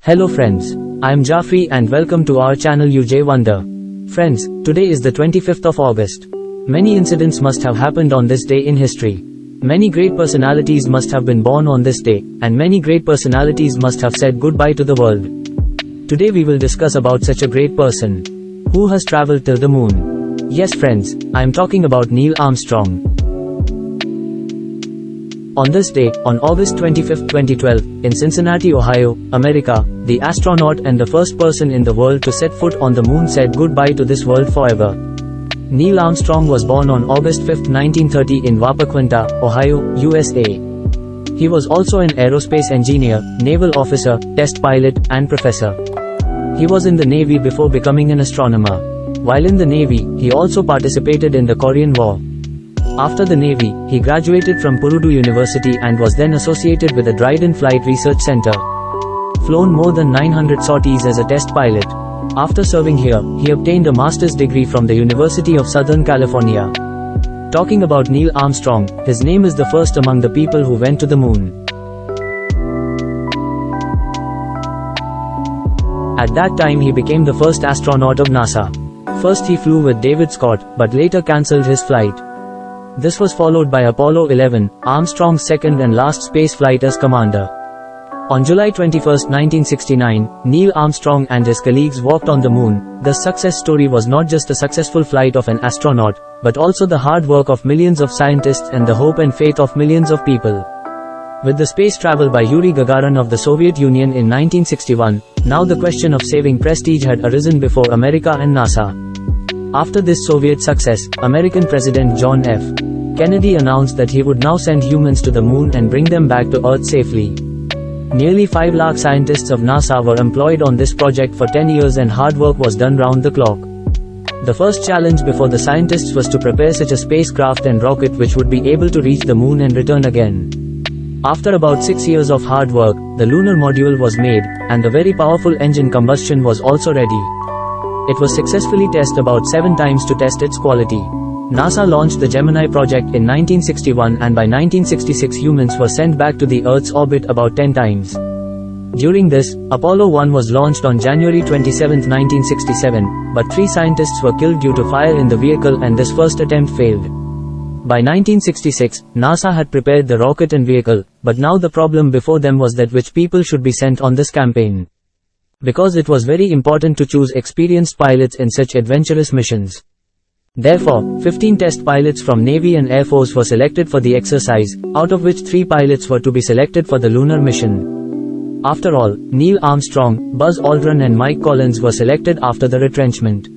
Hello friends, I am Jaffrey and welcome to our channel UJ Wonder. Friends, today is the 25th of August. Many incidents must have happened on this day in history. Many great personalities must have been born on this day, and many great personalities must have said goodbye to the world. Today we will discuss about such a great person who has traveled till the moon. Yes friends, I am talking about Neil Armstrong. On this day, on August 25, 2012, in Cincinnati, Ohio, America, the astronaut and the first person in the world to set foot on the moon said goodbye to this world forever. Neil Armstrong was born on August 5, 1930 in Wapakoneta, Ohio, USA. He was also an aerospace engineer, naval officer, test pilot, and professor. He was in the Navy before becoming an astronomer. While in the Navy, he also participated in the Korean War. After the Navy, he graduated from Purdue University and was then associated with the Dryden Flight Research Center. Flown more than 900 sorties as a test pilot. After serving here, he obtained a master's degree from the University of Southern California. Talking about Neil Armstrong, his name is the first among the people who went to the moon. At that time he became the first astronaut of NASA. First he flew with David Scott, but later cancelled his flight. This was followed by Apollo 11, Armstrong's second and last space flight as commander. On July 21, 1969, Neil Armstrong and his colleagues walked on the moon. The success story was not just a successful flight of an astronaut, but also the hard work of millions of scientists and the hope and faith of millions of people. With the space travel by Yuri Gagarin of the Soviet Union in 1961, now the question of saving prestige had arisen before America and NASA. After this Soviet success, American President John F. Kennedy announced that he would now send humans to the moon and bring them back to Earth safely. Nearly 5 lakh scientists of NASA were employed on this project for 10 years and hard work was done round the clock. The first challenge before the scientists was to prepare such a spacecraft and rocket which would be able to reach the moon and return again. After about 6 years of hard work, the lunar module was made, and the very powerful engine combustion was also ready. It was successfully tested about 7 times to test its quality. NASA launched the Gemini project in 1961 and by 1966 humans were sent back to the Earth's orbit about 10 times. During this, Apollo 1 was launched on January 27, 1967, but 3 scientists were killed due to fire in the vehicle and this first attempt failed. By 1966, NASA had prepared the rocket and vehicle, but now the problem before them was that which people should be sent on this campaign. Because it was very important to choose experienced pilots in such adventurous missions. Therefore, 15 test pilots from Navy and Air Force were selected for the exercise, out of which 3 pilots were to be selected for the lunar mission. After all, Neil Armstrong, Buzz Aldrin and Mike Collins were selected after the retrenchment.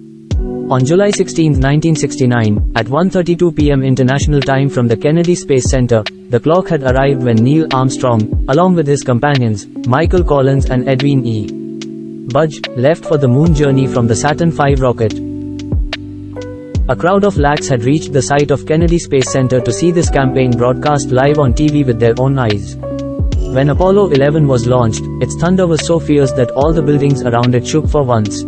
On July 16, 1969, at 1:32 p.m. International Time from the Kennedy Space Center, the clock had arrived when Neil Armstrong, along with his companions, Michael Collins and Edwin E. Budge, left for the moon journey from the Saturn V rocket. A crowd of lakhs had reached the site of Kennedy Space Center to see this campaign broadcast live on TV with their own eyes. When Apollo 11 was launched, its thunder was so fierce that all the buildings around it shook for once.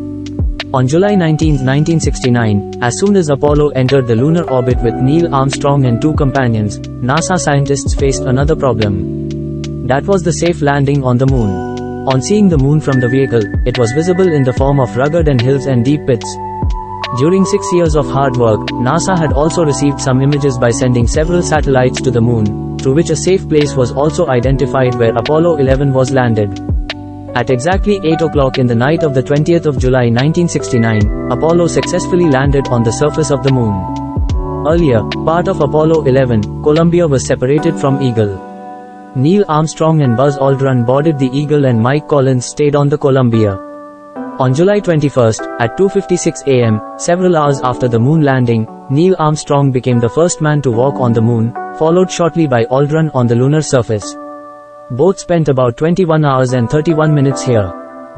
On July 19, 1969, as soon as Apollo entered the lunar orbit with Neil Armstrong and 2 companions, NASA scientists faced another problem. That was the safe landing on the moon. On seeing the moon from the vehicle, it was visible in the form of rugged and hills and deep pits. During 6 years of hard work, NASA had also received some images by sending several satellites to the moon, through which a safe place was also identified where Apollo 11 was landed. At exactly 8 o'clock in the night of the 20th of July 1969, Apollo successfully landed on the surface of the moon. Earlier, part of Apollo 11, Columbia was separated from Eagle. Neil Armstrong and Buzz Aldrin boarded the Eagle and Mike Collins stayed on the Columbia. On July 21, at 2:56 a.m., several hours after the moon landing, Neil Armstrong became the first man to walk on the moon, followed shortly by Aldrin on the lunar surface. Both spent about 21 hours and 31 minutes here.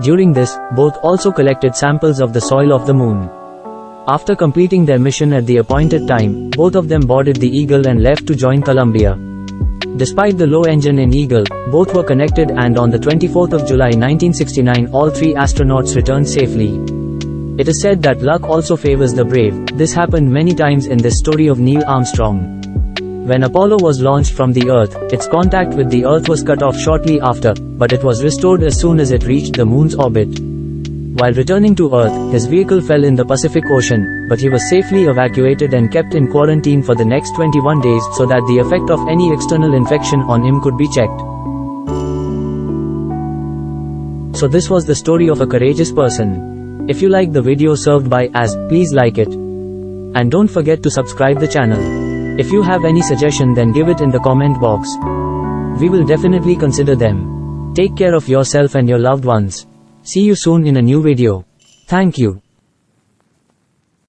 During this, both also collected samples of the soil of the moon. After completing their mission at the appointed time, both of them boarded the Eagle and left to join Columbia. Despite the low engine in Eagle, both were connected and on the 24th of July 1969 all 3 astronauts returned safely. It is said that luck also favors the brave. This happened many times in this story of Neil Armstrong. When Apollo was launched from the Earth, its contact with the Earth was cut off shortly after, but it was restored as soon as it reached the Moon's orbit. While returning to Earth, his vehicle fell in the Pacific Ocean, but he was safely evacuated and kept in quarantine for the next 21 days so that the effect of any external infection on him could be checked. So this was the story of a courageous person. If you like the video served by As, please like it. And don't forget to subscribe the channel. If you have any suggestion, then give it in the comment box. We will definitely consider them. Take care of yourself and your loved ones. See you soon in a new video. Thank you.